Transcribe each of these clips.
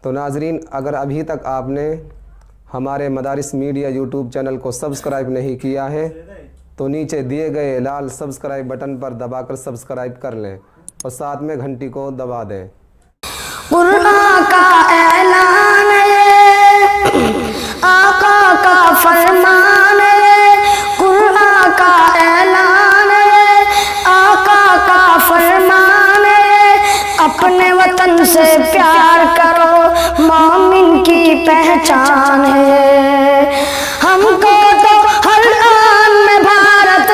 तो नाजरीन, अगर अभी तक आपने हमारे मदारिस मीडिया यूट्यूब चैनल को सब्सक्राइब नहीं किया है तो नीचे दिए गए लाल सब्सक्राइब बटन पर दबाकर सब्सक्राइब कर लें और साथ में घंटी को दबा दें। कुरान का ऐलान है, आका का फरमान है। कुरान का ऐलान है, आका का फरमान है। अपने वतन से प्यार करो, मोमिन की पहचान है। हमको तो हर आन में भारत,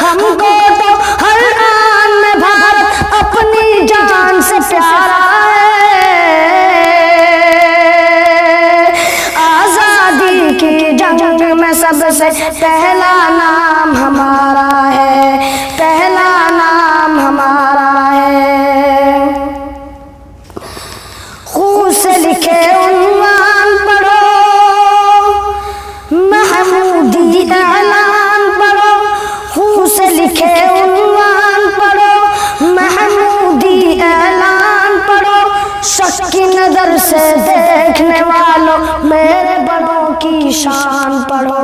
हमको तो हर आन में भारत अपनी जान से प्यारा है। आजादी की जंग में सबसे पहला नाम हमारा है, पहला नाम हमारा है। खून से लिखे उन्वान पढ़ो, महमूदी ऐलान पढ़ो। खून से लिखे उन्वान पढ़ो, महमूदी ऐलान पढ़ो। शक की नजर से देखने वालों, मेरे बड़ों की शान पढ़ो,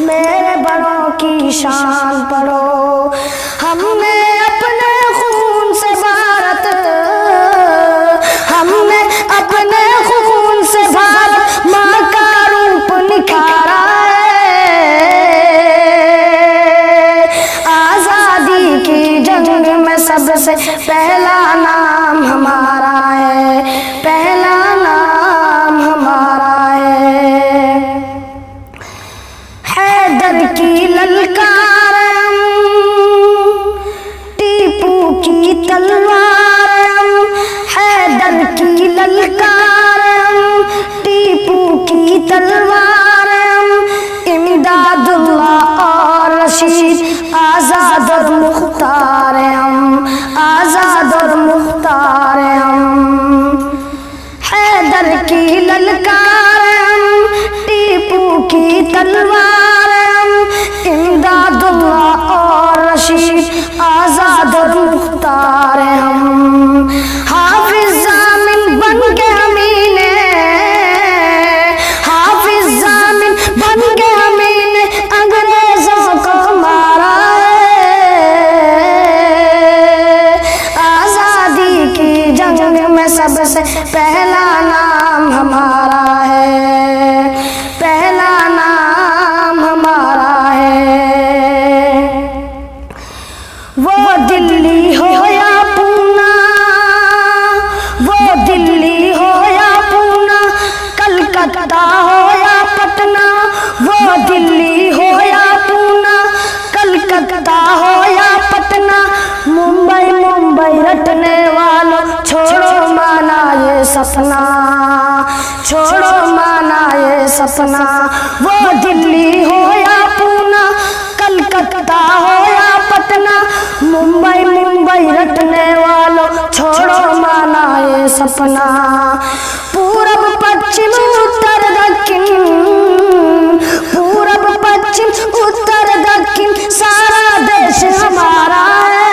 मेरे बड़ों की शान पढ़ो। हमने अपने खून से भारत, हमने अपने खून से भारत माँ का रूप निखारा है। आजादी की जंग में सबसे पहला नाम हमारा है, पहला नाम हमारा है। हैदर की ललकार हम, टीपू की तलवार हम। हैदर की ललकार हम, टीपू की तलवार हम। इमदादुल्लाह और रशीद, आजाद और मुख्तार हम, आजाद और मुख्तार हम। हैदर की ललकार हम, टीपू की तलवार हम। इमदादुल्लाह और रशीद, आजाद और मुख्तार हम। हाफिज जामिन बन के हमीने, हाफिज जामिन बन के हमीने अंग्रेजों को मारा है। आजादी की जंग में सबसे पहला नाम हमारा है, पहला नाम हमारा है। वो दिल्ली हो या पूना, वो दिल्ली हो या पूना। कलकत्ता हो या पटना, वो दिल्ली हो या पूना। कलकत्ता हो या पटना। मुंबई मुंबई रटने वालों, छोड़ो माना ये सपना, छोड़ो माना ये सपना। वो दिल्ली हो या पूना, कलकत्ता हो या पटना। मुंबई मुंबई रटने वालों, छोड़ो माना ये सपना। पूरब पश्चिम उत्तर दक्षिण, पूरब पश्चिम उत्तर दक्षिण, सारा देश हमारा है।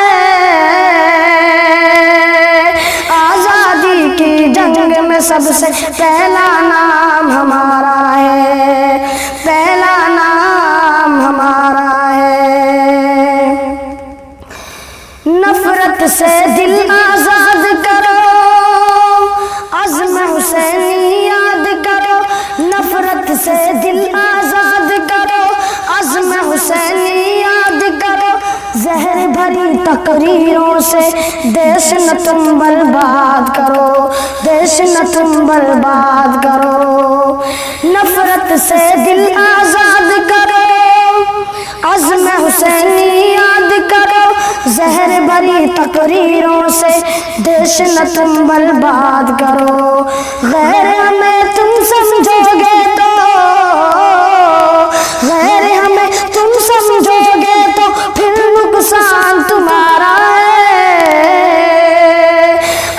आजादी की जंग में सबसे पहला नाम हमारा है, पहला नाम हमारा है। नफरत से दिल आजाद करो, अज़्म हुसैनी याद करो। नफरत से दिल आजाद करो, अज़्म हुसैनी याद करो। जहर भरी तकरीरों से देश न तुम बर्बाद करो, देश न तुम बर्बाद करो। नफरत से दिल आजाद करो, अज़्म हुसैनी याद करो। जहर भरी तकरीरों से देश न तुम बर्बाद करो। गैर हमें तुम समझोगे तो, गैर हमें तुम समझोगे तो फिर नुकसान तुम्हारा है।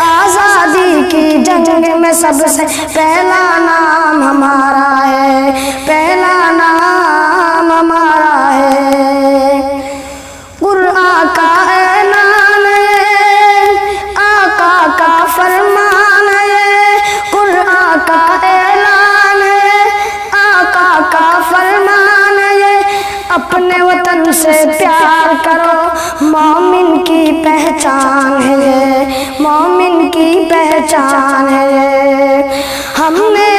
आजादी की जंग में सबसे पहला नाम हमारा है, पहला नाम हमारा है। कुरान का ऐलान है, आका का फरमान है। की पहचान है ये, मोमिन की पहचान है ये। हमने